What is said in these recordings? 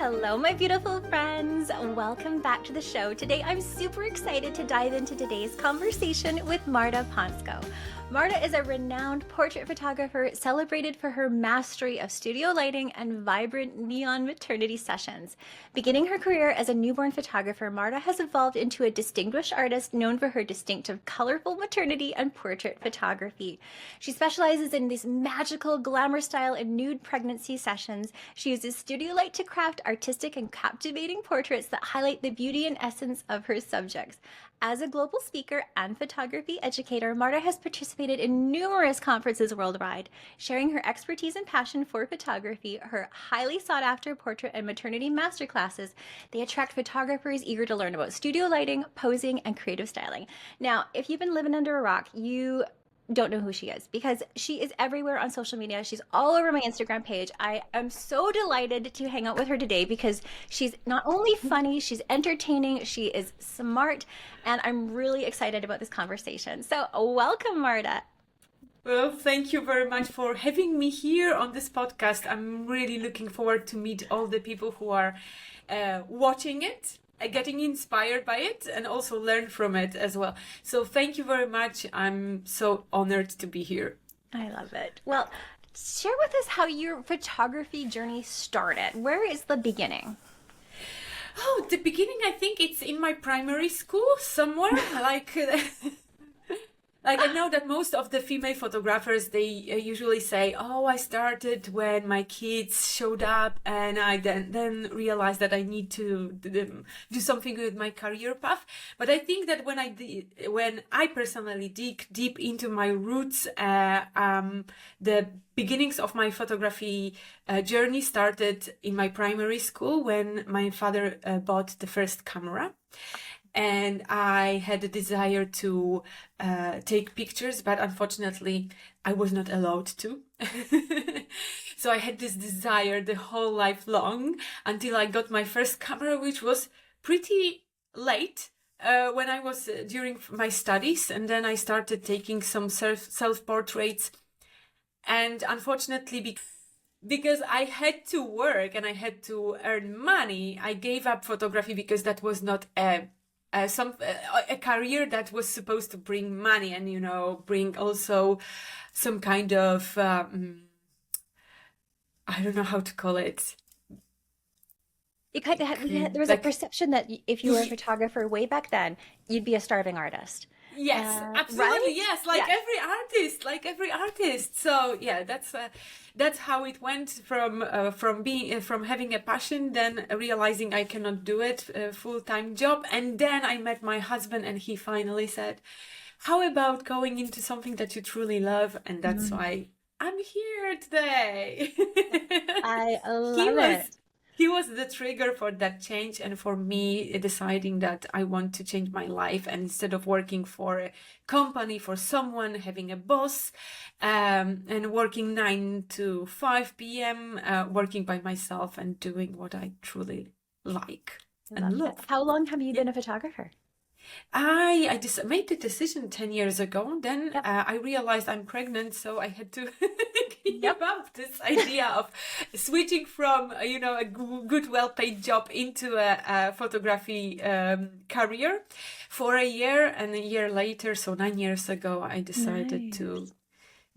Hello, my beautiful friends. Welcome back to the show. Today, I'm super excited to dive into today's conversation with Marta Ponsko. Marta is a renowned portrait photographer celebrated for her mastery of studio lighting and vibrant neon maternity sessions. Beginning her career as a newborn photographer, Marta has evolved into a distinguished artist known for her distinctive, colorful maternity and portrait photography. She specializes in these magical glamour style and nude pregnancy sessions. She uses studio light to craft artistic and captivating portraits that highlight the beauty and essence of her subjects. As a global speaker and photography educator, Marta has participated in numerous conferences worldwide, sharing her expertise and passion for photography. Her highly sought-after portrait and maternity masterclasses, they attract photographers eager to learn about studio lighting, posing, and creative styling. Now, if you've been living under a rock, you don't know who she is because she is everywhere on social media. She's all over my Instagram page. I am so delighted to hang out with her today because she's not only funny, she's entertaining, she is smart, and I'm really excited about this conversation. So welcome, Marta. Well, thank you very much for having me here on this podcast. I'm really looking forward to meet all the people who are watching it, getting inspired by it, and also learn from it as well. So thank you very much. I'm so honored to be here. I love it. Well, share with us how your photography journey started. Where is the beginning? Oh, the beginning, I think it's in my primary school somewhere. Like I know that most of the female photographers, they usually say, oh, I started when my kids showed up and I then realized that I need to do something with my career path. But I think that when I personally dig deep into my roots, the beginnings of my photography journey started in my primary school when my father bought the first camera. And I had a desire to take pictures, but unfortunately, I was not allowed to. So I had this desire the whole life long until I got my first camera, which was pretty late when I was during my studies. And then I started taking some self-portraits. And unfortunately, because I had to work and I had to earn money, I gave up photography because that was not a career that was supposed to bring money and, bring also some kind of, I don't know how to call it. You kind of there was a perception that if you were a photographer way back then, you'd be a starving artist. Yes, absolutely. Right? Yes, like every artist. So yeah, that's how it went from having a passion, then realizing I cannot do it, a full-time job, and then I met my husband, and he finally said, "How about going into something that you truly love?" And that's why I'm here today. I love it. He was the trigger for that change and for me deciding that I want to change my life, and instead of working for a company, for someone, having a boss, and working 9 to 5 p.m., working by myself and doing what I truly like and love. How long have you been a photographer? I just made the decision 10 years ago. Then I realized I'm pregnant, so I had to give up this idea of switching from, a good, well-paid job into a photography career for a year. And a year later, so 9 years ago, I decided to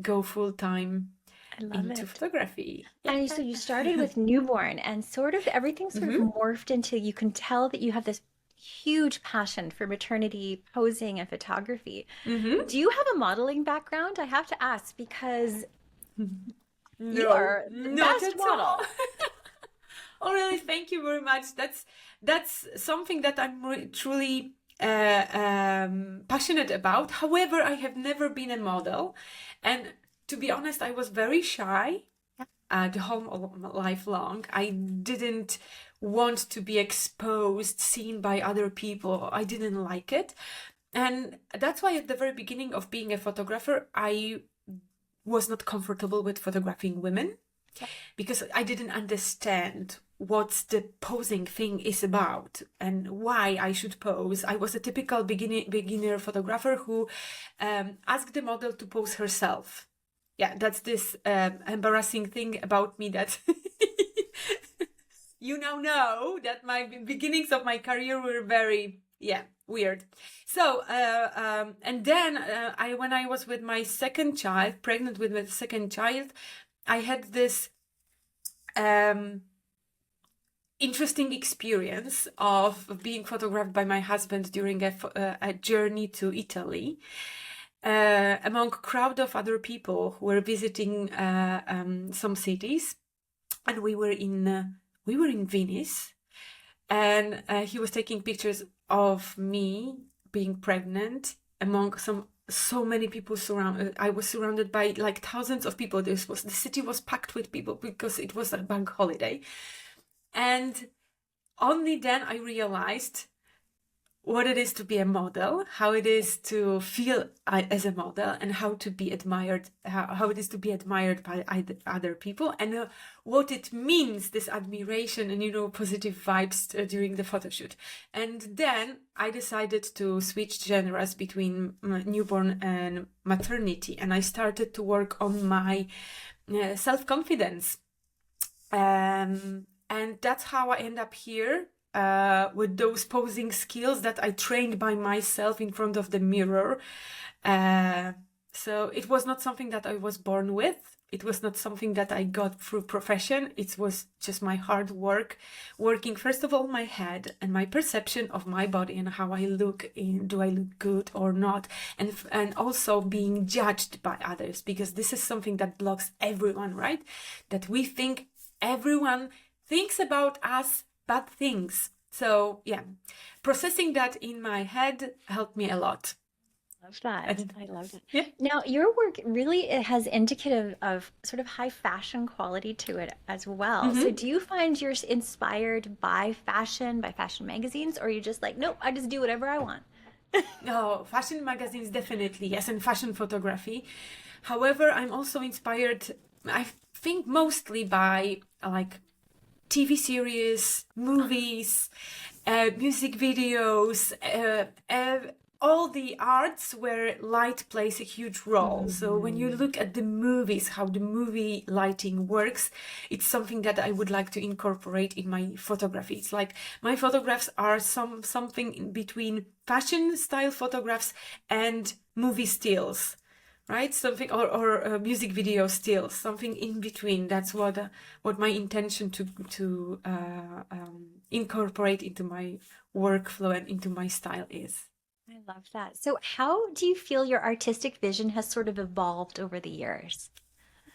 go full-time into photography. And so you started with newborn, and sort of everything sort of morphed into, you can tell that you have this huge passion for maternity posing and photography. Do you have a modeling background? I have to ask because you are the best model. Oh, really? Thank you very much. That's something that I'm truly passionate about. However, I have never been a model, and to be honest, I was very shy the whole life long. I didn't want to be exposed, seen by other people. I didn't like it. And that's why at the very beginning of being a photographer, I was not comfortable with photographing women because I didn't understand what the posing thing is about and why I should pose. I was a typical beginner photographer who asked the model to pose herself. Yeah, that's this embarrassing thing about me that you now know that my beginnings of my career were very, weird. So, and then when I was with my second child, pregnant with my second child, I had this interesting experience of being photographed by my husband during a journey to Italy, among a crowd of other people who were visiting some cities, and we were in Venice, and he was taking pictures of me being pregnant among so many people surrounded. I was surrounded by like thousands of people. The city was packed with people because it was a bank holiday. And only then I realized what it is to be a model, how it is to feel as a model, and how to be admired, how it is to be admired by other people, and what it means, this admiration and, positive vibes during the photo shoot. And then I decided to switch genres between newborn and maternity, and I started to work on my self-confidence. And that's how I end up here with those posing skills that I trained by myself in front of the mirror. So it was not something that I was born with. It was not something that I got through profession. It was just my hard work, working first of all my head and my perception of my body and how I look. Do I look good or not? And also being judged by others, because this is something that blocks everyone, right? That we think everyone thinks about us bad things. So processing that in my head helped me a lot. Love that. I love it. Yeah. Now, your work really it has indicative of sort of high fashion quality to it as well. So do you find you're inspired by fashion magazines, or are you just like, nope, I just do whatever I want? No, fashion magazines, definitely, yes, and fashion photography. However, I'm also inspired, I think, mostly by like TV series, movies, music videos, all the arts where light plays a huge role. So when you look at the movies, how the movie lighting works, it's something that I would like to incorporate in my photography. It's like my photographs are something in between fashion style photographs and movie stills. Right, something or music video still, something in between. That's what my intention to incorporate into my workflow and into my style is. I love that. So how do you feel your artistic vision has sort of evolved over the years?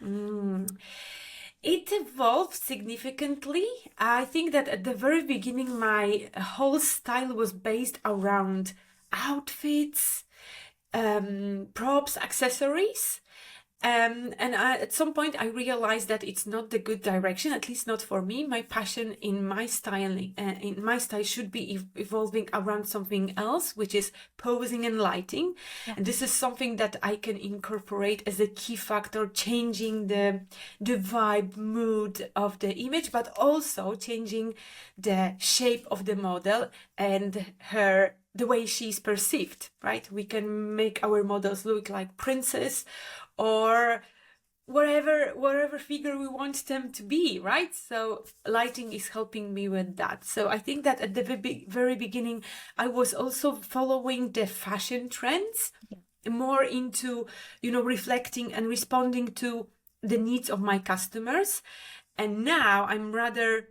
It evolved significantly. I think that at the very beginning, my whole style was based around outfits, props, accessories. At some point I realized that it's not the good direction, at least not for me. My passion in my styling, should be evolving around something else, which is posing and lighting. Yeah. And this is something that I can incorporate as a key factor, changing the vibe, mood of the image, but also changing the shape of the model and the way she's perceived, right? We can make our models look like princess or whatever figure we want them to be, right? So lighting is helping me with that. So I think that at the very beginning, I was also following the fashion trends, more into, reflecting and responding to the needs of my customers. And now I'm rather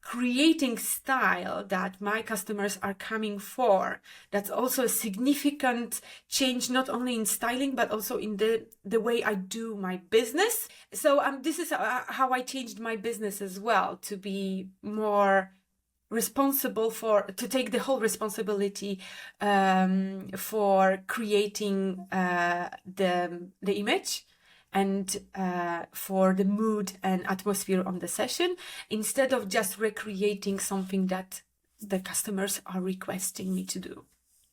creating style that my customers are coming for. That's also a significant change, not only in styling, but also in the way I do my business. So this is how I changed my business as well, to be more responsible to take the whole responsibility for creating the image and for the mood and atmosphere on the session, instead of just recreating something that the customers are requesting me to do.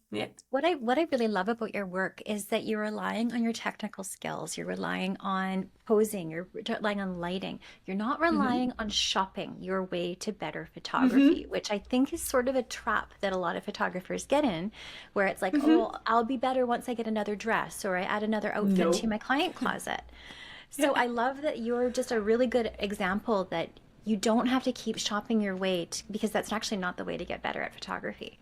Yeah. What I really love about your work is that you're relying on your technical skills. You're relying on posing. You're relying on lighting. You're not relying on shopping your way to better photography, which I think is sort of a trap that a lot of photographers get in, where it's like, oh, I'll be better once I get another dress or I add another outfit to my client closet. So I love that you're just a really good example that you don't have to keep shopping your way because that's actually not the way to get better at photography.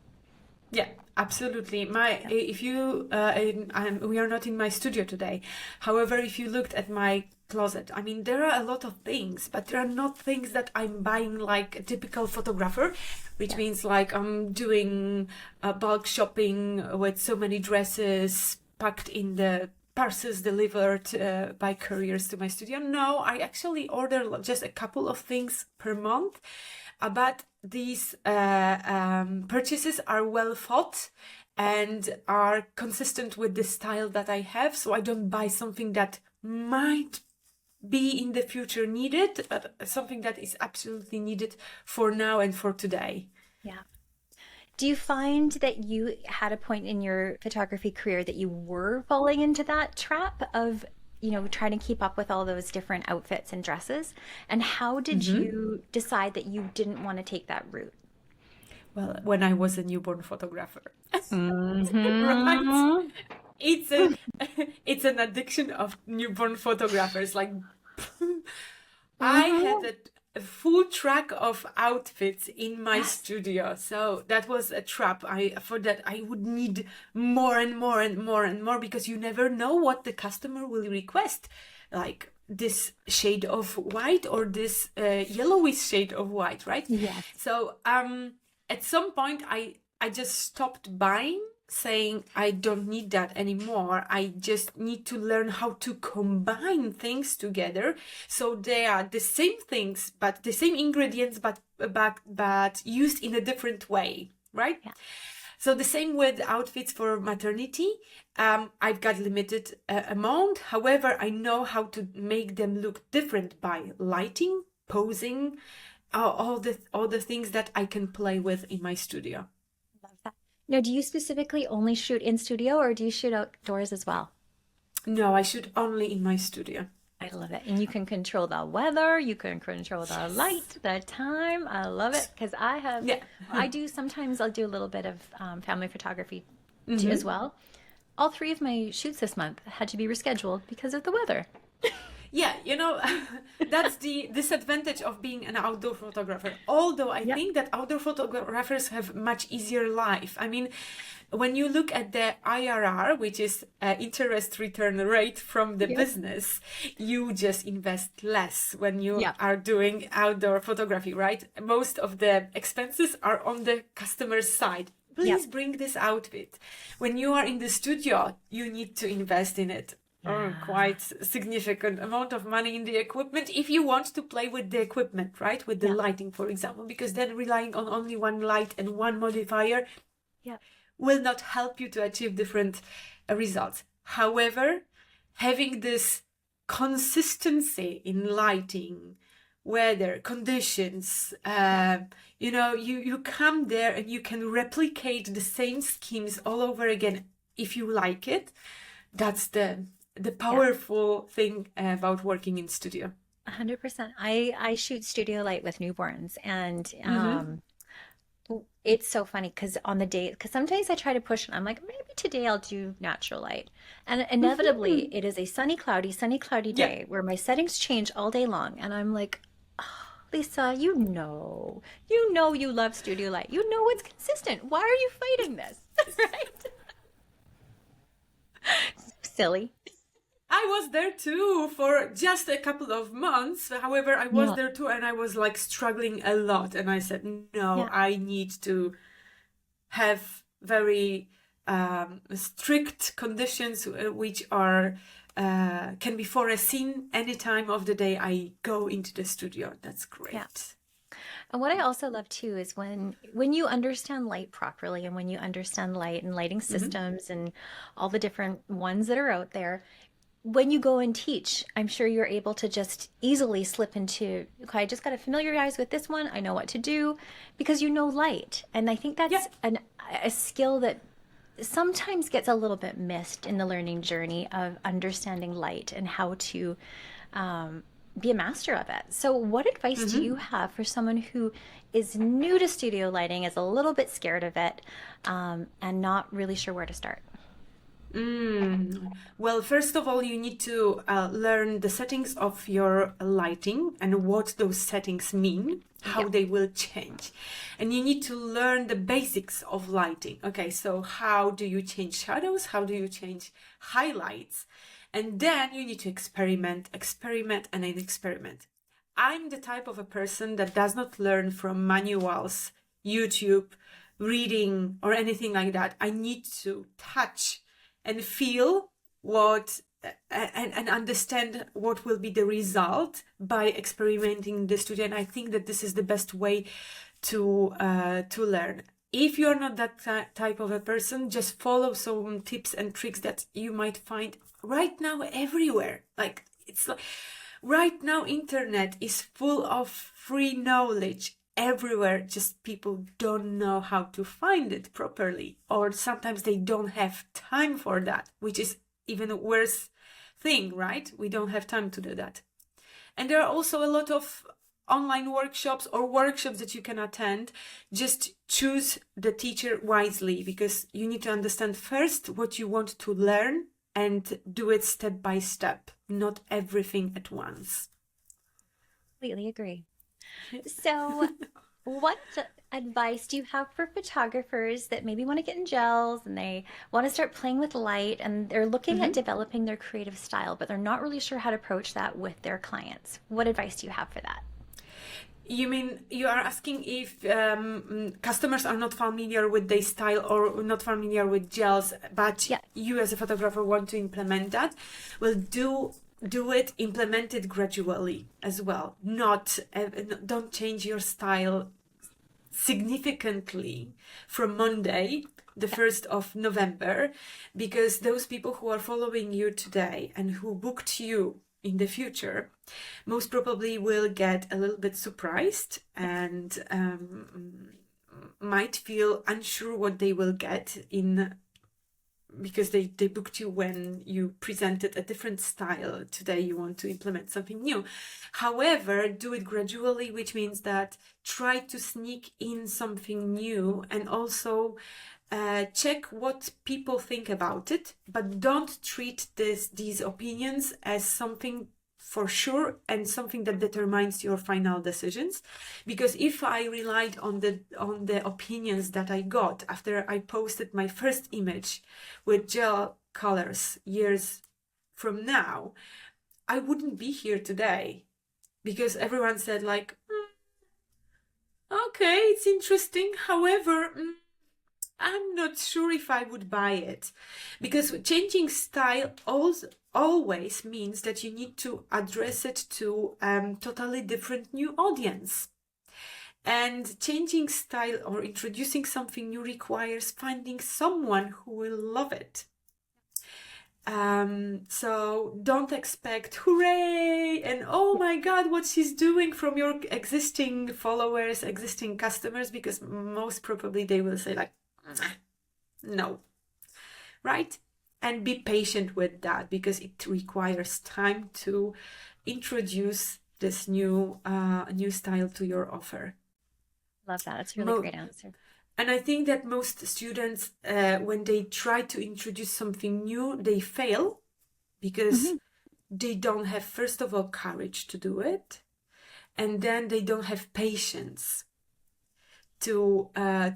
Yeah, absolutely. If you, we are not in my studio today. However, if you looked at my closet, I mean, there are a lot of things, but there are not things that I'm buying like a typical photographer, which means like I'm doing bulk shopping with so many dresses packed in the parcels delivered by couriers to my studio. No, I actually order just a couple of things per month, but these purchases are well thought and are consistent with the style that I have. So I don't buy something that might be in the future needed, but something that is absolutely needed for now and for today. Yeah. Do you find that you had a point in your photography career that you were falling into that trap of, trying to keep up with all those different outfits and dresses? And how did you decide that you didn't want to take that route? Well, when I was a newborn photographer, Mm-hmm. right? It's an addiction of newborn photographers. Like I had a full track of outfits in my studio, so that was a trap. For that I would need more and more and more and more, because you never know what the customer will request, like this shade of white or this yellowish shade of white, right? Yes. So at some point I just stopped buying, saying I don't need that anymore. I just need to learn how to combine things together so they are the same things, but the same ingredients, but used in a different way, right? Yeah. So the same with outfits for maternity. I've got limited amount. However, I know how to make them look different by lighting, posing, all the things that I can play with in my studio. Love that. Now, do you specifically only shoot in studio or do you shoot outdoors as well? No, I shoot only in my studio. I love it. And you can control the weather, you can control the light, the time. I love it because sometimes I'll do a little bit of family photography too as well. All 3 of my shoots this month had to be rescheduled because of the weather. Yeah, that's the disadvantage of being an outdoor photographer. Although I think that outdoor photographers have much easier life. I mean, when you look at the IRR, which is interest return rate from the business, you just invest less when you are doing outdoor photography, right? Most of the expenses are on the customer's side. Please bring this outfit. When you are in the studio, you need to invest in it. Quite significant amount of money in the equipment if you want to play with the equipment, right? With the lighting, for example, because then relying on only one light and one modifier will not help you to achieve different results. However, having this consistency in lighting, weather, conditions, you come there and you can replicate the same schemes all over again if you like it. That's the powerful thing about working in studio. 100%. I shoot studio light with newborns, and it's so funny because sometimes I try to push and I'm like, maybe today I'll do natural light. And inevitably it is a sunny, cloudy day where my settings change all day long. And I'm like, oh, Lisa, you know you love studio light. You know it's consistent. Why are you fighting this? Right? Silly. I was there too for just a couple of months. However, I was there too and I was like struggling a lot. And I said, no, I need to have very strict conditions which are can be foreseen any time of the day I go into the studio. That's great. Yeah. And what I also love too is when you understand light properly and when you understand light and lighting systems and all the different ones that are out there, when you go and teach, I'm sure you're able to just easily slip into, okay, I just got to familiarize with this one. I know what to do because you know light. And I think that's a skill that sometimes gets a little bit missed in the learning journey of understanding light and how to be a master of it. So what advice do you have for someone who is new to studio lighting, is a little bit scared of it, and not really sure where to start? Well, first of all, you need to learn the settings of your lighting and what those settings mean, how Yeah. they will change. And you need to learn the basics of lighting. Okay, so how do you change shadows? How do you change highlights? And then you need to experiment, and then experiment. I'm the type of a person that does not learn from manuals, YouTube, reading, or anything like that. I need to touch and feel what and understand what will be the result by experimenting in the studio. And I think that this is the best way to learn. If you're not that type of a person, just follow some tips and tricks that you might find right now everywhere. Like it's like right now internet is full of free knowledge everywhere, just people don't know how to find it properly, or sometimes they don't have time for that, which is even a worse thing, right? We don't have time to do that. And there are also a lot of online workshops or workshops that you can attend. Just choose the teacher wisely, because you need to understand first what you want to learn and do it step by step, not everything at once. Completely agree. So, what advice do you have for photographers that maybe want to get in gels and they want to start playing with light and they're looking at Mhm. developing their creative style, but they're not really sure how to approach that with their clients? What advice do you have for that? You mean you are asking if customers are not familiar with their style or not familiar with gels, but Yeah, you as a photographer want to implement that? Well, do it, implement it gradually as well. Not don't change your style significantly from Monday, the yeah, 1st of November, because those people who are following you today and who booked you in the future most probably will get a little bit surprised and might feel unsure what they will get in, because they booked you when you presented a different style. Today you want to implement something new. However, do it gradually, which means that try to sneak in something new, and also check what people think about it, but don't treat these opinions as something for sure and something that determines your final decisions. Because if I relied on the opinions that I got after I posted my first image with gel colors years from now, I wouldn't be here today, because everyone said like, okay, it's interesting, however, I'm not sure if I would buy it. Because changing style always means that you need to address it to totally different new audience. And changing style or introducing something new requires finding someone who will love it. So don't expect hooray and oh my god, what she's doing from your existing followers, existing customers, because most probably they will say like, no, right? And be patient with that, because it requires time to introduce this new style to your offer. love that. That's a really great answer. And I think that most students, when they try to introduce something new, they fail because Hmm. they don't have, first of all, courage to do it, and then they don't have patience to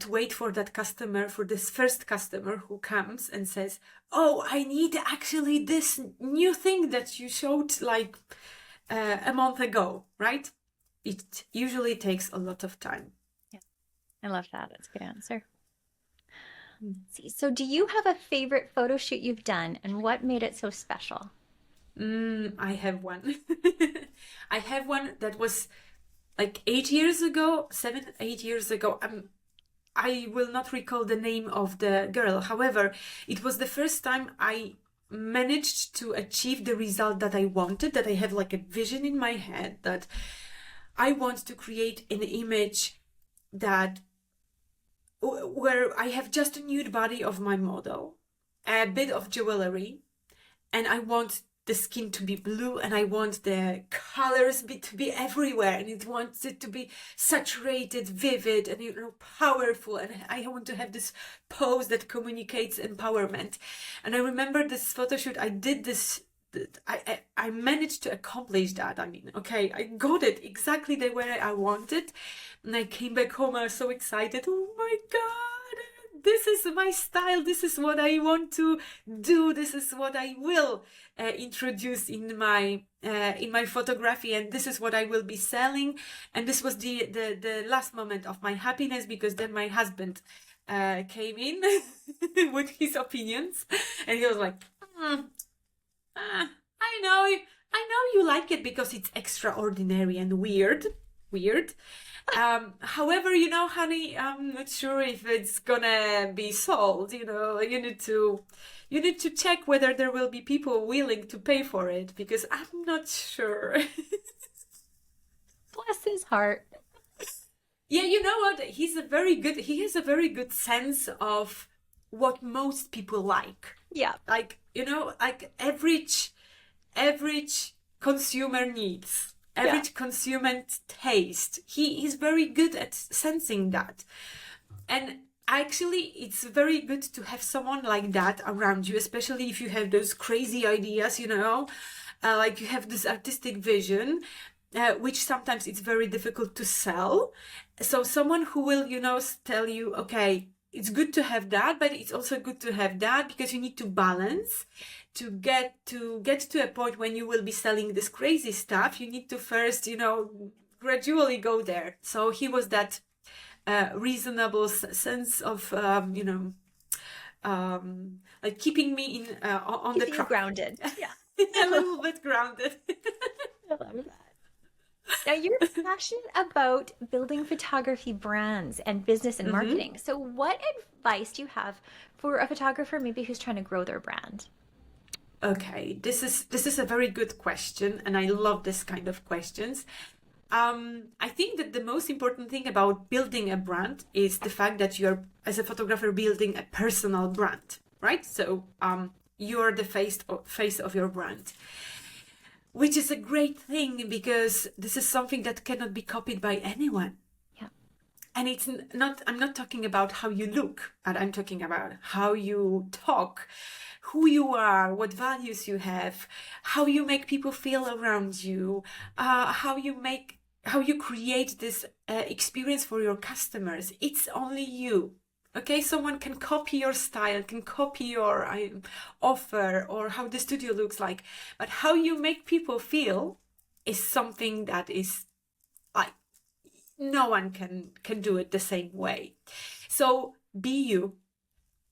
wait for that customer, for this first customer who comes and says, "Oh, I need actually this new thing that you showed like a month ago," right? It usually takes a lot of time. Yeah, I love that. That's a good answer. Let's see. So, do you have a favorite photo shoot you've done and what made it so special? I have one. I have one that was like 8 years ago, 7, 8 years ago. I will not recall the name of the girl. However, it was the first time I managed to achieve the result that I wanted, that I have like a vision in my head that I want to create an image that where I have just a nude body of my model, a bit of jewelry, and I want the skin to be blue, and I want the colors to be everywhere, and it wants it to be saturated, vivid, and powerful, and I want to have this pose that communicates empowerment. And I remember this photo shoot, I did this, I managed to accomplish that. I mean, okay, I got it exactly the way I wanted, and I came back home, I was so excited. Oh my God, this is my style, this is what I want to do, this is what I will introduce in my photography, and this is what I will be selling. And this was the last moment of my happiness, because then my husband came in with his opinions, and he was like, I know you like it because it's extraordinary and weird. However, honey, I'm not sure if it's gonna be sold. You need to check whether there will be people willing to pay for it, because I'm not sure. Bless his heart. Yeah, you know what? He has a very good sense of what most people like. Yeah. Like average consumer needs, average consumer taste. He is very good at sensing that. And actually, it's very good to have someone like that around you, especially if you have those crazy ideas, like you have this artistic vision, which sometimes it's very difficult to sell. So someone who will, tell you, okay, it's good to have that, but it's also good to have that, because you need to balance. To get to a point when you will be selling this crazy stuff, you need to first, gradually go there. So he was that reasonable sense of, like keeping me in on the track. Grounded. Yeah. A little bit grounded. I love that. Now, you're passionate about building photography brands and business and marketing. So what advice do you have for a photographer maybe who's trying to grow their brand? Okay, this is a very good question, and I love this kind of questions. I think that the most important thing about building a brand is the fact that you're, as a photographer, building a personal brand, right? So you're the face of your brand, which is a great thing, because this is something that cannot be copied by anyone. Yeah. And I'm not talking about how you look, but I'm talking about how you talk, who you are, what values you have, how you make people feel around you, how you create this experience for your customers. It's only you. Okay, someone can copy your style, can copy your offer, or how the studio looks like, but how you make people feel is something that is like no one can do it the same way. So be you,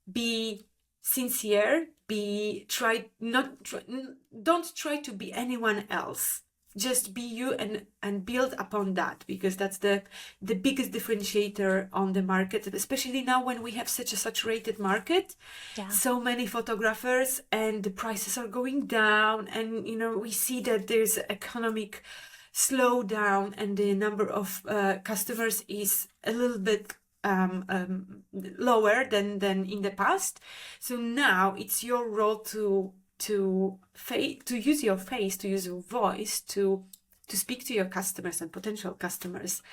be sincere, don't try to be anyone else. Just be you and build upon that, because that's the biggest differentiator on the market, especially now when we have such a saturated market. Yeah. So many photographers, and the prices are going down, and we see that there's economic slowdown, and the number of customers is a little bit lower than in the past. So now it's your role to use your face, to use your voice, to speak to your customers and potential customers,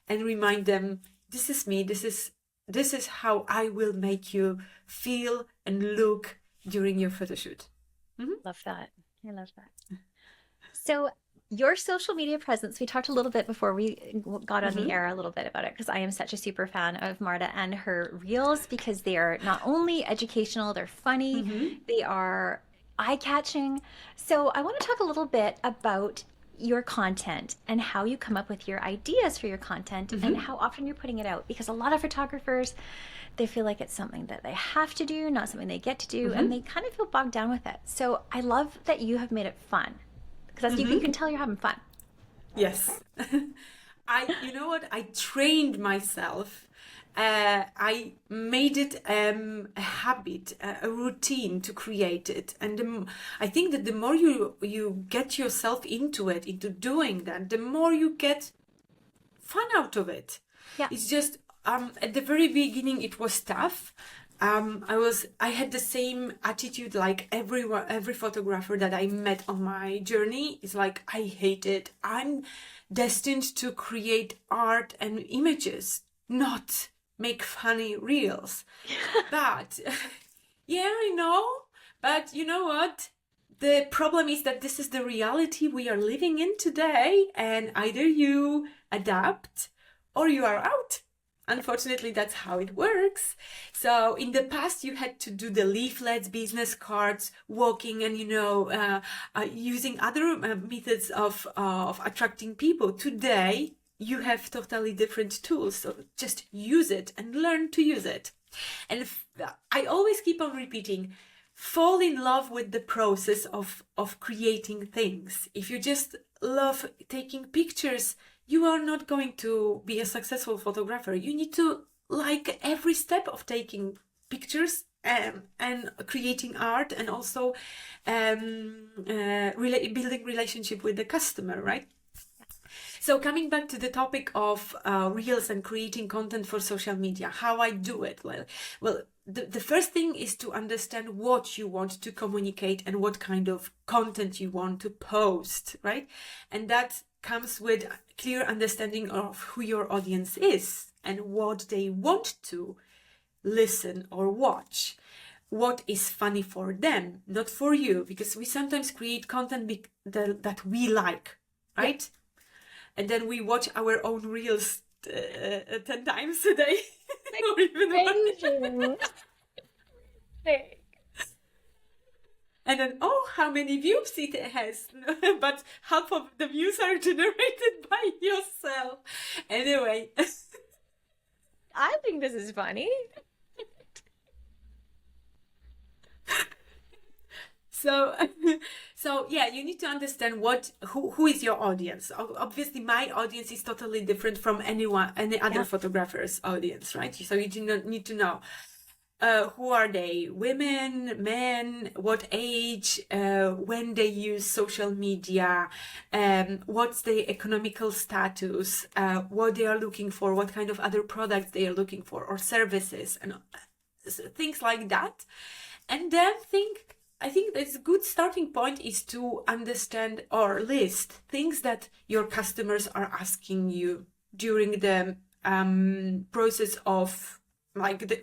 and remind them, this is me, this is how I will make you feel and look during your photo shoot. Love that. I love that. So your social media presence, we talked a little bit before we got on the air a little bit about it, because I am such a super fan of Marta and her reels, because they are not only educational, they're funny, they are eye-catching. So I want to talk a little bit about your content and how you come up with your ideas for your content and how often you're putting it out, because a lot of photographers, they feel like it's something that they have to do, not something they get to do, and they kind of feel bogged down with it. So I love that you have made it fun, because you can tell you're having fun. Yes. You know what? I trained myself. I made it a habit, a routine to create it. And I think that the more you get yourself into doing that, the more you get fun out of it. Yeah. It's just, at the very beginning, it was tough. I had the same attitude like every photographer that I met on my journey. Is like, I hate it. I'm destined to create art and images, not make funny reels. But yeah, I know. But you know what? The problem is that this is the reality we are living in today, and either you adapt or you are out. Unfortunately, that's how it works. So in the past, you had to do the leaflets, business cards, walking, and using other methods of attracting people. Today, you have totally different tools. So just use it and learn to use it. And I always keep on repeating, fall in love with the process of creating things. If you just love taking pictures, you are not going to be a successful photographer. You need to like every step of taking pictures and creating art, and also building relationship with the customer, right? So coming back to the topic of reels and creating content for social media, how I do it. Well, the first thing is to understand what you want to communicate and what kind of content you want to post, right? And that comes with clear understanding of who your audience is and what they want to listen or watch. What is funny for them, not for you, because we sometimes create content that we like, right? Yeah. And then we watch our own reels 10 times a day. Or even more. And then, how many views it has. But half of the views are generated by yourself. Anyway. I think this is funny. So yeah, you need to understand who is your audience. Obviously, my audience is totally different from any other photographer's audience, right? So you do not need to know who are they, women, men, what age, when they use social media, what's the economical status, what they are looking for, what kind of other products they are looking for, or services, and things like that. And then I think that's a good starting point is to understand or list things that your customers are asking you during the process of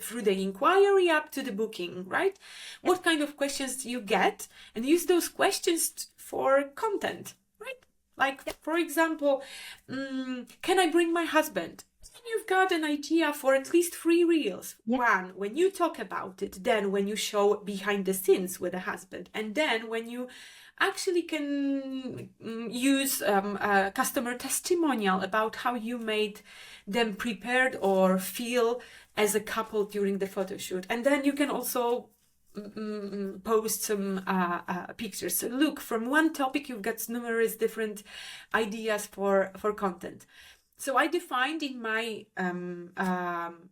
through the inquiry up to the booking, right? Yep. What kind of questions do you get, and use those questions for content, right? Like, for example, can I bring my husband? You've got an idea for at least 3 reels. Yeah. One, when you talk about it, then when you show behind the scenes with a husband, and then when you actually can use a customer testimonial about how you made them prepared or feel as a couple during the photo shoot. And then you can also post some pictures. So look, from one topic, you've got numerous different ideas for content. So I defined in my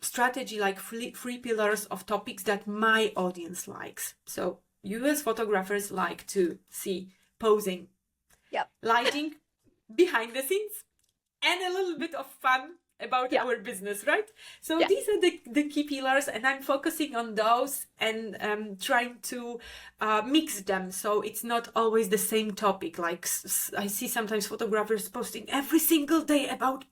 strategy like 3 pillars of topics that my audience likes. So you as photographers like to see posing, lighting, behind the scenes, and a little bit of fun about our business, right? So these are the key pillars, and I'm focusing on those and trying to mix them, so it's not always the same topic. Like I see sometimes photographers posting every single day about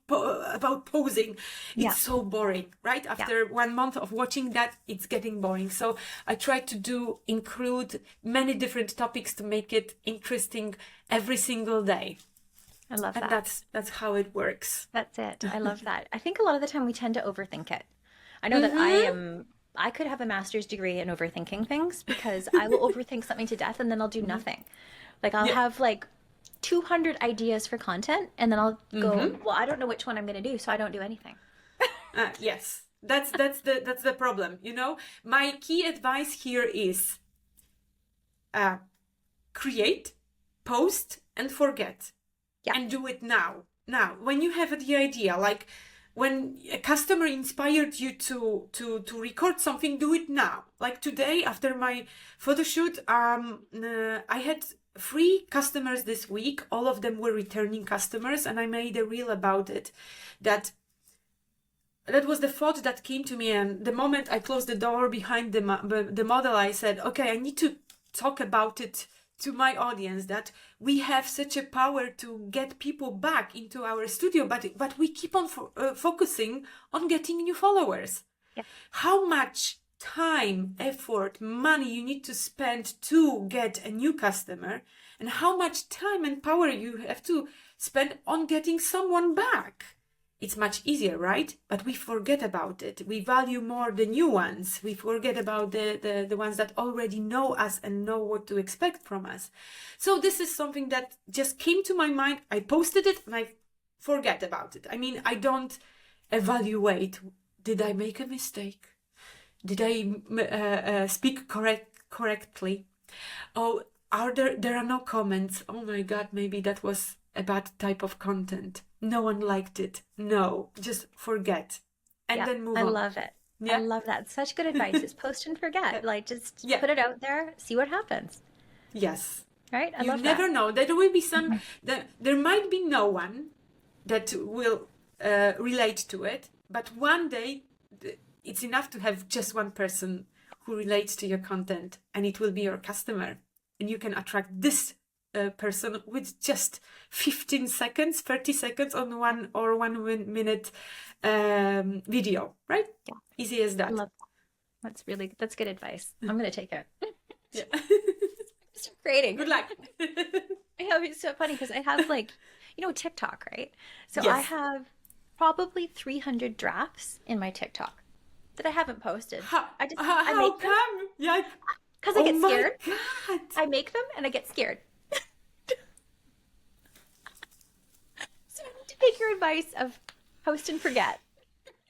posing. It's so boring, right? After 1 month of watching that, it's getting boring. So I try to include many different topics to make it interesting every single day. I love that. And that's how it works. That's it. I love that. I think a lot of the time we tend to overthink it. I know that I could have a master's degree in overthinking things, because I will overthink something to death and then I'll do nothing. Like I'll have like 200 ideas for content, and then I'll go, well, I don't know which one I'm going to do, so I don't do anything. Yes, that's the problem. You know, my key advice here is create, post, and forget. And do it now. Now, when you have the idea, like when a customer inspired you to record something, do it now. Like today, after my photo shoot, I had 3 customers this week. All of them were returning customers, and I made a reel about it. That the thought that came to me. And the moment I closed the door behind the model, I said, okay, I need to talk about it to my audience, that we have such a power to get people back into our studio, but we keep on focusing on getting new followers. Yeah. How much time, effort, money you need to spend to get a new customer, and how much time and power you have to spend on getting someone back. It's much easier, right? But we forget about it. We value more the new ones. We forget about the ones that already know us and know what to expect from us. So this is something that just came to my mind. I posted it and I forget about it. I mean, I don't evaluate. Did I make a mistake? Did I speak correctly? Oh, there are no comments. Oh my God, maybe that was a bad type of content. No one liked it. No, just forget. And then move on. I love it. Yeah. I love that. Such good advice. It's post and forget. Like, just put it out there, see what happens. Yes. Right? I you love never that. know. There will be some, there might be no one that will relate to it, but one day it's enough to have just one person who relates to your content, and it will be your customer. And you can attract this person with just 15 seconds, 30 seconds on 1 minute video, right? Yeah. Easy as that. I love that. That's good advice. I'm going to take it. Yeah. Start creating. Good luck. I know, it's so funny because I have TikTok, right? So Yes. I have probably 300 drafts in my TikTok that I haven't posted. How make them come? Yeah. because I get scared. Oh my God. I make them and I get scared. So I need to take your advice of post and forget.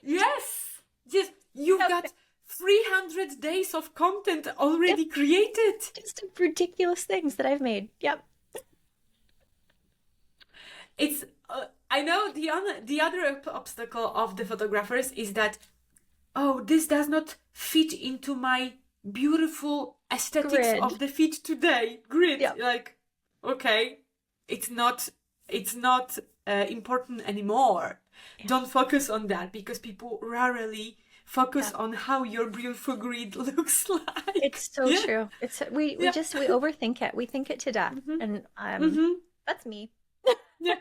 Yes. Yes. You've got 300 days of content already created. Just ridiculous things that I've made. Yep. It's I know the other obstacle of the photographers is that, oh, this does not fit into my beautiful aesthetics Grid. of the feed today. Grid. Yep. Like, okay, it's not important anymore. Yeah. Don't focus on that, because people rarely focus on how your beautiful grid looks like. It's so true. We overthink it. We think it to death. And that's me. Yeah.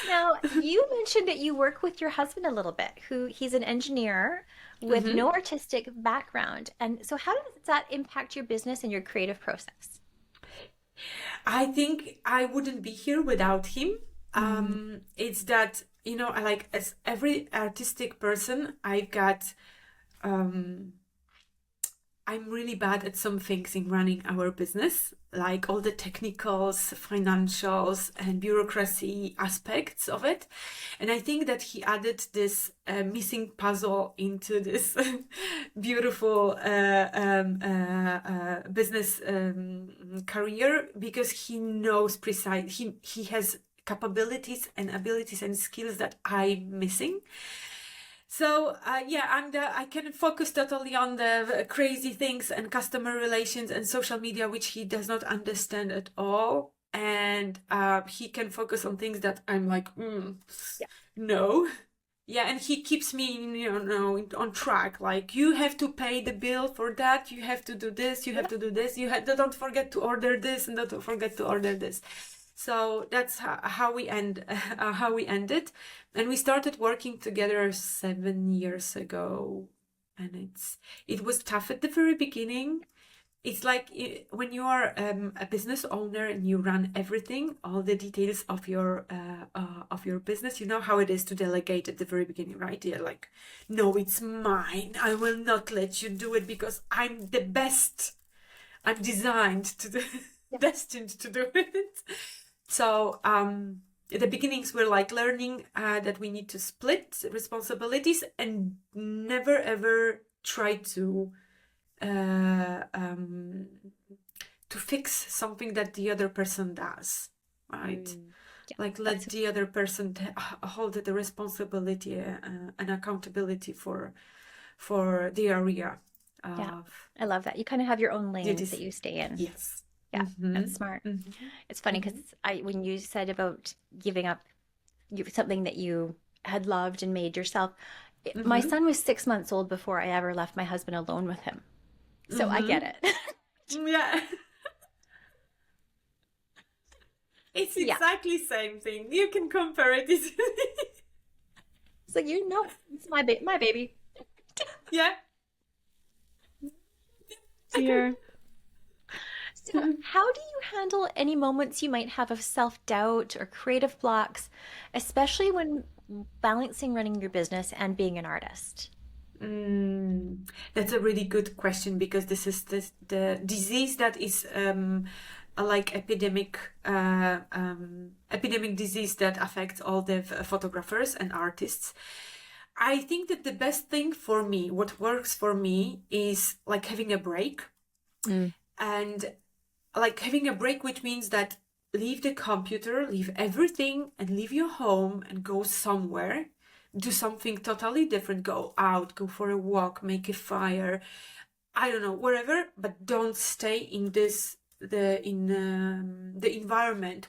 Now, you mentioned that you work with your husband a little bit, he's an engineer with no artistic background. And so how does that impact your business and your creative process? I think I wouldn't be here without him. It's that, as every artistic person, I'm really bad at some things in running our business, like all the technicals, financials, and bureaucracy aspects of it. And I think that he added this missing puzzle into this beautiful business career, because he knows he has capabilities and abilities and skills that I'm missing. So I can focus totally on the crazy things and customer relations and social media, which he does not understand at all. And he can focus on things that I'm like, no. Yeah, and he keeps me, on track. Like, you have to pay the bill for that. You have to do this. You have to do this. Don't forget to order this, and don't forget to order this. So that's how we ended, and we started working together 7 years ago, and it was tough at the very beginning. It's like when you are a business owner and you run everything, all the details of your business. You know how it is to delegate at the very beginning, right? You're like, no, it's mine. I will not let you do it because I'm the best. I'm destined to do it. So the beginnings were like learning that we need to split responsibilities and never ever try to fix something that the other person does, right? Yeah, like let the other person hold the responsibility and accountability for the area. I love that. You kind of have your own lanes that you stay in. Yes. Yeah, that's smart. It's funny because when you said about giving up something that you had loved and made yourself. My Mm-hmm. son was 6 months old before I ever left my husband alone with him. So I Mm-hmm. get it. Yeah. It's Yeah. exactly same thing. You can compare it easily. So it's my baby. Yeah. I can. Dear. So how do you handle any moments you might have of self-doubt or creative blocks, especially when balancing running your business and being an artist? That's a really good question because this is the disease that is like epidemic disease that affects all the photographers and artists. I think that the best thing for me, what works for me, is like having a break, Mm. and like having a break, which means that leave the computer, leave everything, and leave your home and go somewhere, do something totally different, go out, go for a walk, make a fire, I don't know, wherever, but don't stay in the environment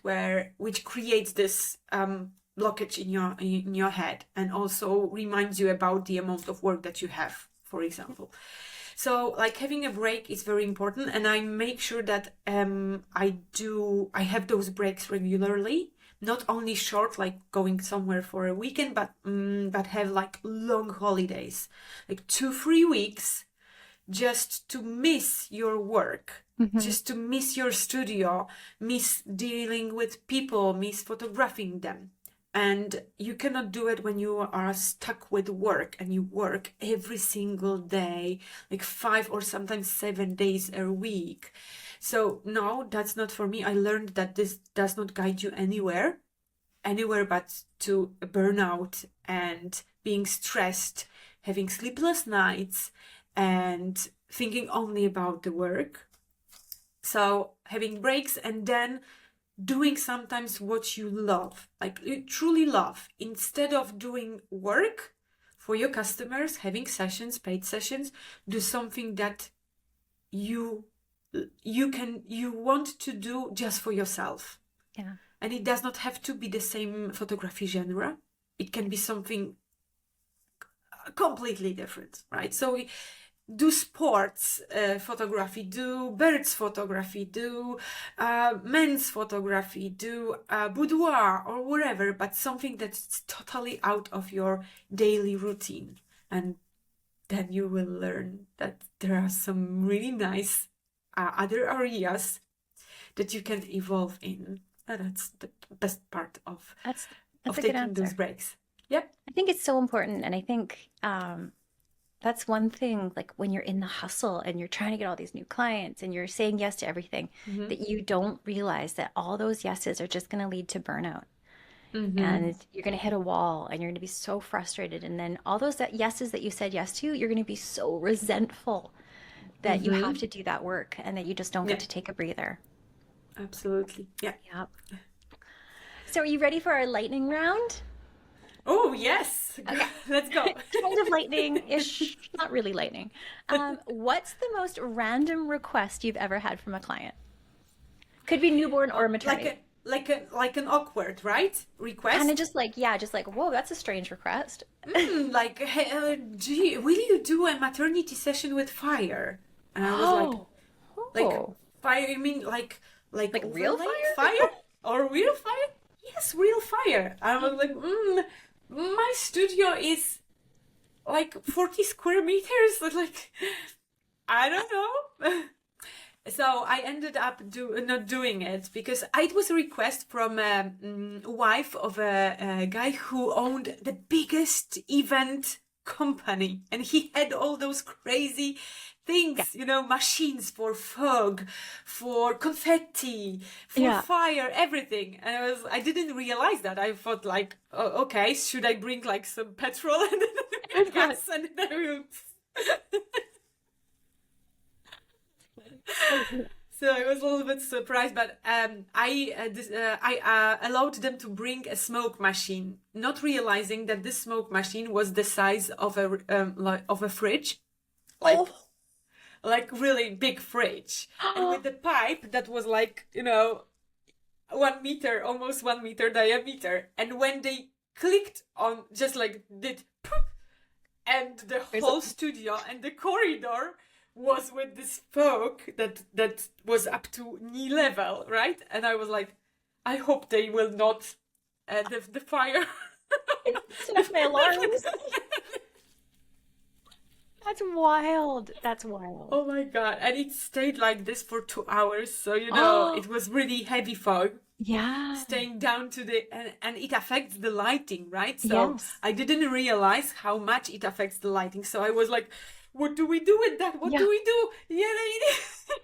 which creates this blockage in your head, and also reminds you about the amount of work that you have, for example. So like having a break is very important, and I make sure that I have those breaks regularly, not only short, like going somewhere for a weekend, but have like long holidays, like 2-3 weeks, just to miss your work, Mhm. just to miss your studio, miss dealing with people, miss photographing them. And you cannot do it when you are stuck with work and you work every single day, like 5 or sometimes 7 days a week. So no, that's not for me. I learned that this does not guide you anywhere but to burnout and being stressed, having sleepless nights, and thinking only about the work. So having breaks and then doing sometimes what you love, like you truly love, instead of doing work for your customers, having sessions, paid sessions, do something that you you want to do just for yourself. Yeah. And it does not have to be the same photography genre. It can be something completely different, right? So do sports photography, do birds photography, do men's photography, do boudoir or whatever, but something that's totally out of your daily routine. And then you will learn that there are some really nice other areas that you can evolve in. And that's the best part That's of a good taking those answer. breaks. Yep. I think it's so important, and I think that's one thing, like when you're in the hustle and you're trying to get all these new clients and you're saying yes to everything, Mm-hmm. that you don't realize that all those yeses are just going to lead to burnout. Mm-hmm. And you're going to hit a wall and you're going to be so frustrated. And then all those yeses that you said yes to, you're going to be so resentful that you have Mm-hmm. to do that work and that you just don't Yeah, get to take a breather. absolutely. Yeah. Yep. So are you ready for our lightning round? Oh, yes. Okay. Let's go. Kind of lightning-ish, not really lightning. What's the most random request you've ever had from a client? Could be newborn or Oh, like maternity. an awkward, right? Kind of Request. just like, yeah, just like, whoa, that's a strange request. Like, hey, will you do a maternity session with fire? And I was Oh, like oh, fire? You mean like like real overlay fire? fire or real fire? Yes, real fire. I was like, my studio is like 40 square meters. Like, I don't know. So I ended up not doing it because it was a request from a wife of a guy who owned the biggest event company, and he had all those crazy Yeah, things, machines for fog, for confetti, for yeah. fire, everything. And I didn't realize that. I thought like, oh, okay, should I bring like some petrol and gas and then I will. So I was a little bit surprised, but I allowed them to bring a smoke machine, not realizing that this smoke machine was the size of a fridge, like Oh, like really big fridge, and with the pipe that was like 1 meter, almost 1 meter diameter. And when they clicked on, just like did poof, and the whole studio and the corridor was with this smoke that was up to knee level, right? And I was like, I hope they will not the fire. Set off my alarms. That's wild. That's wild. Oh my God. And it stayed like this for 2 hours. So, you know, it was really heavy fog. Yeah. Staying down to and it affects the lighting, right? So I didn't realize how much it affects the lighting. So I was like, what do we do with that? What do we do? Yeah, they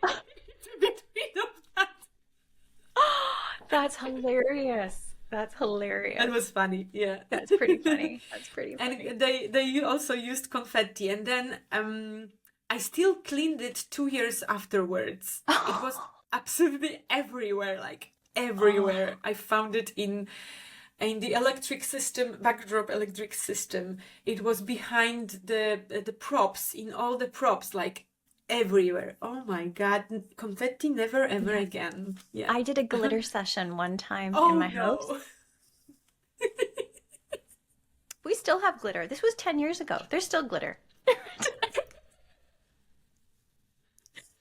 need to get rid of that. That's hilarious. That's hilarious. That was funny. Yeah. That's pretty funny. That's pretty funny. And they also used confetti. And then I still cleaned it 2 years afterwards. It was absolutely everywhere, like everywhere. I found it in the electric system, backdrop electric system. It was behind the props, in all the props, like everywhere. Oh my God, confetti never ever again. Yeah. I did a glitter session one time in my house. We still have glitter. This was 10 years ago. There's still glitter.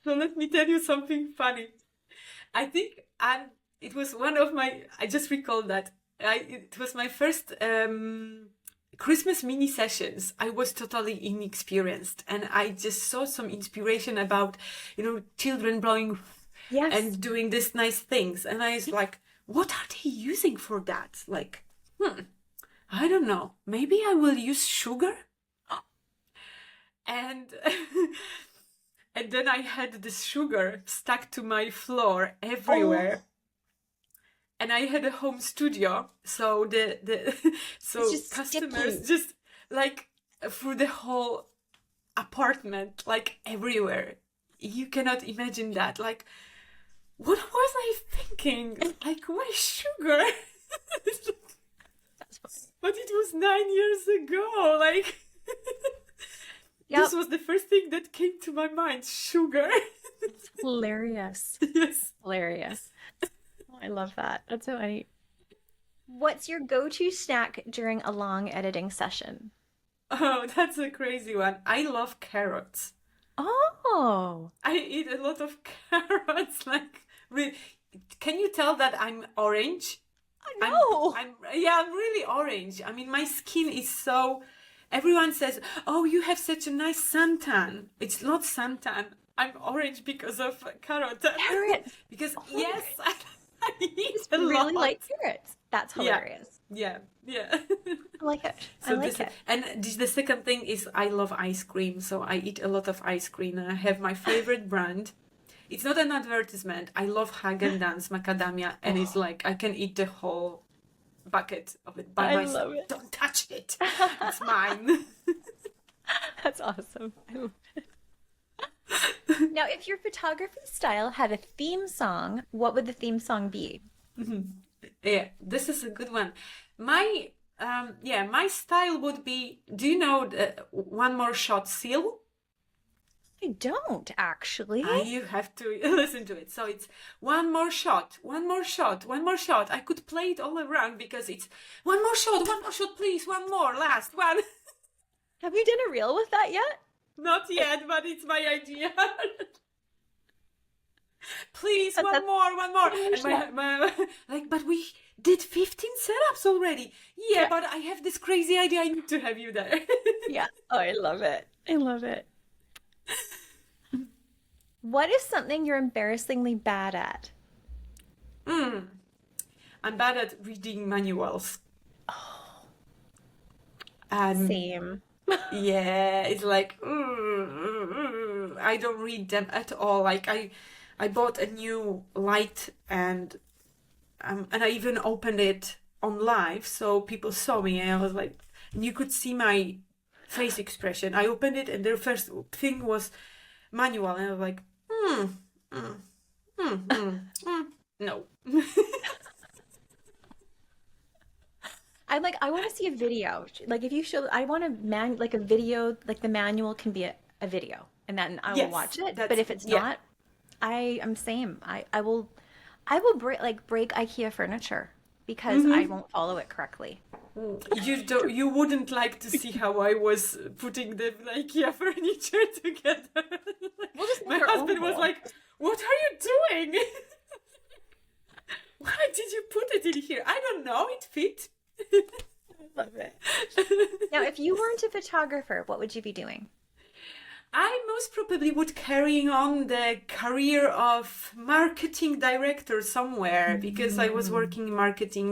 So let me tell you something funny. I think it was one of my, I just recalled that. It was my first Christmas mini sessions. I was totally inexperienced, and I just saw some inspiration about, you know, children blowing and doing these nice things. And I was like, what are they using for that? Like, I don't know. Maybe I will use sugar. And and then I had this sugar stuck to my floor everywhere. And I had a home studio, so so customers just like through the whole apartment, like everywhere. You cannot imagine that. Like, what was I thinking? Like, why sugar? That's funny. But it was 9 years ago. Like, this was the first thing that came to my mind: sugar. It's hilarious. Yes, hilarious. I love that. That's so funny. What's your go-to snack during a long editing session? Oh, that's a crazy one. I love carrots. Oh. I eat a lot of carrots. Like, can you tell that I'm orange? No. I'm really orange. I mean, my skin is so... Everyone says, oh, you have such a nice suntan. It's not suntan. I'm orange because of carrot. Carrots. Because, yes... I eat a really like carrots. That's hilarious. Yeah. I like it. I like it. And the second thing is I love ice cream. So I eat a lot of ice cream. And I have my favorite brand. It's not an advertisement. I love Haagen-Dazs macadamia. And it's like I can eat the whole bucket of it by myself. Love it. Don't touch it. It's mine. That's awesome. I love it. Now, if your photography style had a theme song, what would the theme song be? Yeah, this is a good one. My style would be, do you know One More Shot seal? I don't actually. You have to listen to it. So it's one more shot, one more shot, one more shot. I could play it all around because it's one more shot, please, one more, last one. Have you done a reel with that yet? Not yet, but it's my idea. Please, one more. And but we did 15 setups already. Yeah, but I have this crazy idea. I need to have you there. Yeah. Oh, I love it. I love it. What is something you're embarrassingly bad at? I'm bad at reading manuals. Oh. And same. Yeah, it's like I don't read them at all. Like I bought a new light and I even opened it on live so people saw me and I was like, and you could see my face expression. I opened it and their first thing was manual and I was like, no. I'm like, I want to see a video. Like, if you show, I want a video, like the manual can be a video, and then I will watch it. But if it's not, I'm same. I will break IKEA furniture because I won't follow it correctly. You wouldn't like to see how I was putting the IKEA furniture together. We'll just My make our own husband was hole. like, "What are you doing? Why did you put it in here?" I don't know. It fit. Love it. Now, if you weren't a photographer, what would you be doing? I most probably would carry on the career of marketing director somewhere because I was working in marketing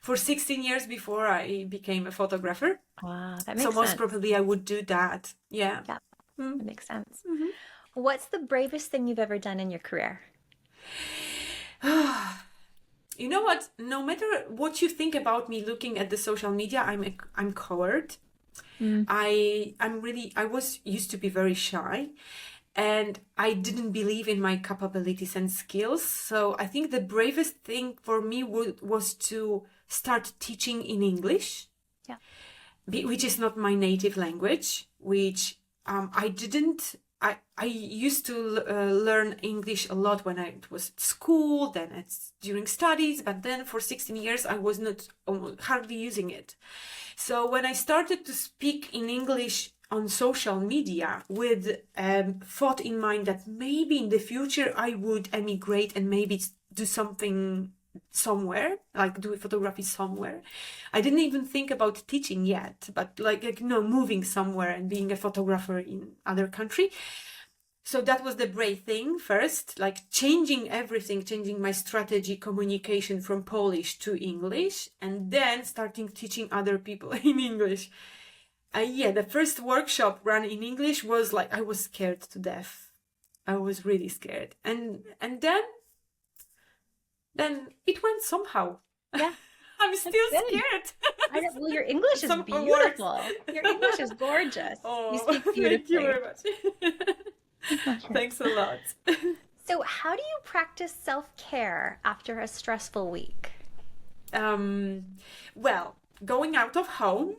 for 16 years before I became a photographer. Wow, that So makes most sense. probably I would do that. Yeah. Yeah, Mm. that makes sense. Mhm. What's the bravest thing you've ever done in your career? You know what? No matter what you think about me looking at the social media, I'm coward. I was used to be very shy, and I didn't believe in my capabilities and skills. So I think the bravest thing for me was to start teaching in English, Yeah. which is not my native language, which I didn't. I used to learn English a lot when I was at school, then during studies, but then for 16 years I was not hardly using it. So when I started to speak in English on social media with thought in mind that maybe in the future I would emigrate and maybe do something somewhere, like do photography somewhere. I didn't even think about teaching yet, but moving somewhere and being a photographer in other country. So that was the brave thing first, like changing everything, changing my strategy, communication from Polish to English, and then starting teaching other people in English. The first workshop run in English was like, I was scared to death. I was really scared. And then it went somehow. Yeah. I'm still good. scared. Well, your English is Somehow beautiful. works. Your English is gorgeous. Oh, You speak beautifully. thank you very much. Thanks a lot. So, how do you practice self-care after a stressful week? Well, going out of home,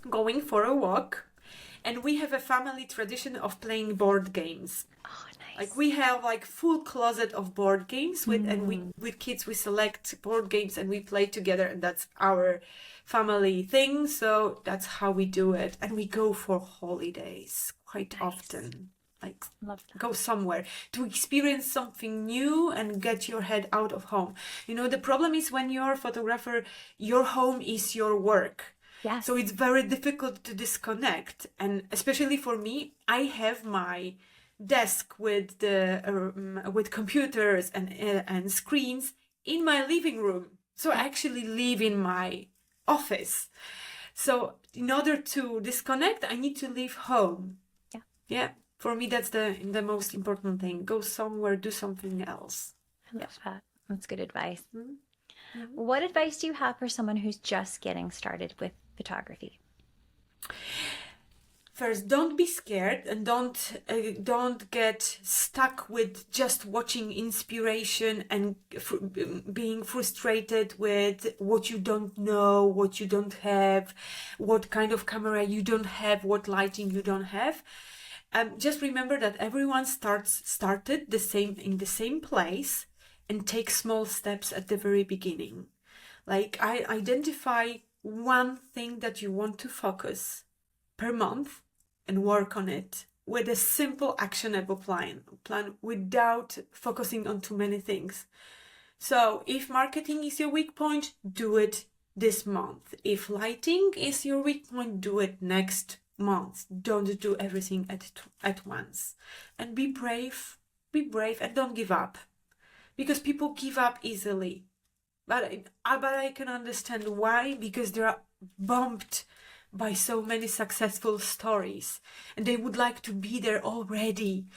going for a walk, and we have a family tradition of playing board games. Oh, nice. Like we have like full closet of board games with kids we select board games and we play together, and that's our family thing. So that's how we do it, and we go for holidays quite often. Like Love that. go somewhere to experience something new and get your head out of home. You know, the problem is when you're a photographer, your home is your work. Yes. So it's very difficult to disconnect. And especially for me, I have my desk with with computers and screens in my living room. So I actually live in my office. So in order to disconnect, I need to leave home. Yeah. Yeah. For me, that's the most important thing. Go somewhere, do something else. I love that. That's good advice. Mm-hmm. What advice do you have for someone who's just getting started with photography? First, don't be scared and don't get stuck with just watching inspiration and being frustrated with what you don't know, what you don't have, what kind of camera you don't have, what lighting you don't have. Just remember that everyone started in the same place and take small steps at the very beginning. Like I identify one thing that you want to focus per month and work on it with a simple actionable plan without focusing on too many things. So if marketing is your weak point, do it this month. If lighting is your weak point, do it next month. Don't do everything at once. And be brave and don't give up. Because people give up easily. But I can understand why, because they are bumped by so many successful stories and they would like to be there already.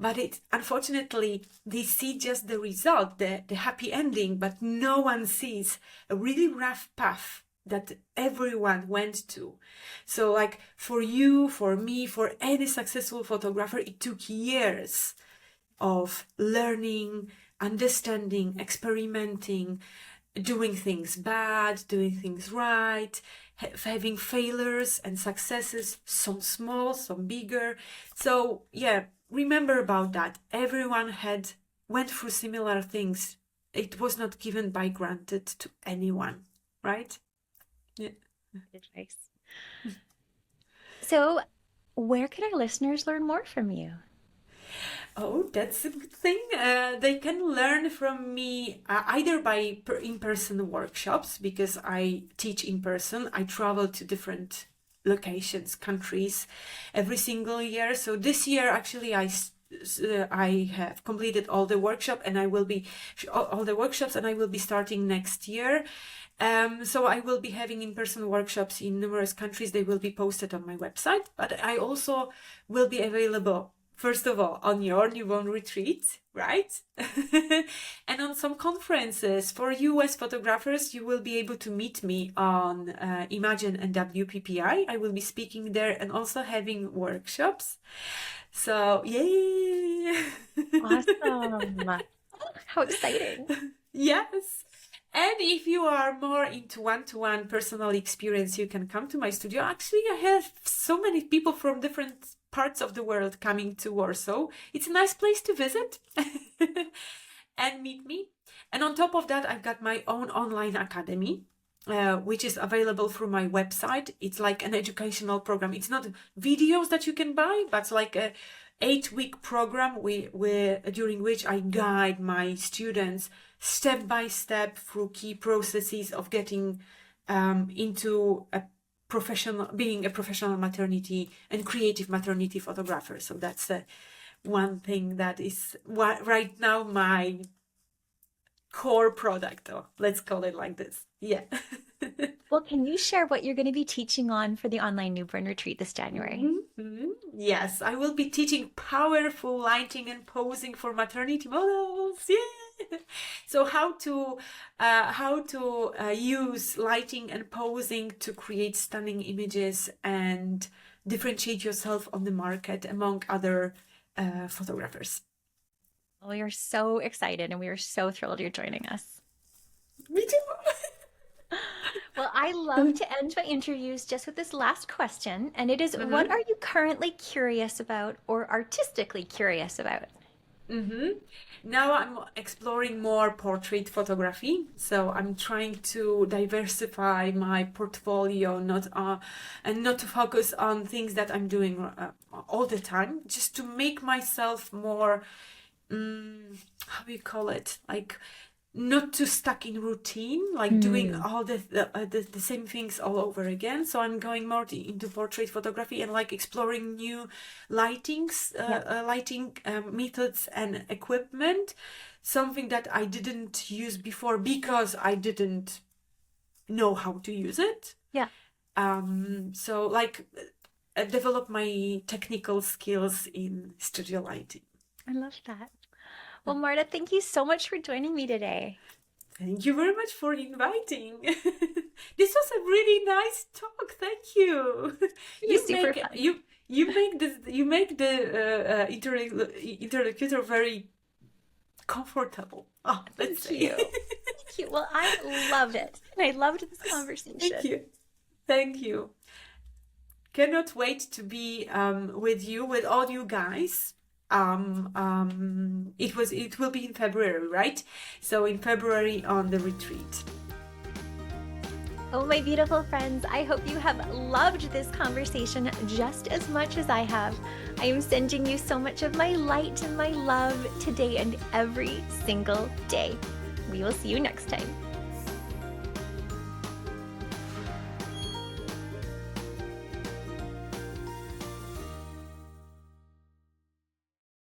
But unfortunately, they see just the result, the happy ending, but no one sees a really rough path that everyone went to. So like for you, for me, for any successful photographer, it took years of learning, understanding, experimenting, doing things bad, doing things right, having failures and successes, some small, some bigger. So yeah, remember about that. Everyone went through similar things it was not given by granted to anyone, right? Yeah. Advice. So, where can our listeners learn more from you? Oh, that's a good thing. They can learn from me either by in-person workshops, because I teach in person. I travel to different locations, countries every single year. So this year, actually, I have completed all the workshop, and I will be all the workshops, and I will be starting next year. So I will be having in-person workshops in numerous countries. They will be posted on my website, but I also will be available, first of all, on your newborn retreat, right? And on some conferences. For US photographers, you will be able to meet me on Imagine and WPPI. I will be speaking there and also having workshops. So, yay! Awesome. How exciting. Yes. And if you are more into one-to-one personal experience, you can come to my studio. Actually, I have so many people from different parts of the world coming to Warsaw. It's a nice place to visit and meet me. And on top of that, I've got my own online academy, which is available through my website. It's like an educational program. It's not videos that you can buy, but it's like a 8-week program during which I guide my students step by step through key processes of getting into being a professional maternity and creative maternity photographer. So that's one thing that is right now my core product, or let's call it like this. Yeah. Well, can you share what you're going to be teaching on for the online newborn retreat this January? Mm-hmm. Yes, I will be teaching powerful lighting and posing for maternity models. Yeah. So how to use lighting and posing to create stunning images and differentiate yourself on the market among other photographers. Oh, we are so excited, and we are so thrilled you're joining us. Me too. Well, I love to end my interviews just with this last question, and it is, what are you currently curious about or artistically curious about? Now I'm exploring more portrait photography, so I'm trying to diversify my portfolio, and not to focus on things that I'm doing all the time, just to make myself more, how do you call it, like not too stuck in routine, like doing all the same things all over again. So I'm going more into portrait photography and like exploring new lighting methods and equipment, something that I didn't use before because I didn't know how to use it. Yeah. So like develop my technical skills in studio lighting. I love that. Well, Marta, thank you so much for joining me today. Thank you very much for inviting. This was a really nice talk. Thank you. You make the interlocutor very comfortable. Oh, let's say. Thank you. Well, I loved it, and I loved this conversation. Thank you. Cannot wait to be with all you guys. It will be in February, right? So in February on the retreat. Oh, my beautiful friends, I hope you have loved this conversation just as much as I have. I am sending you so much of my light and my love today and every single day. We will see you next time.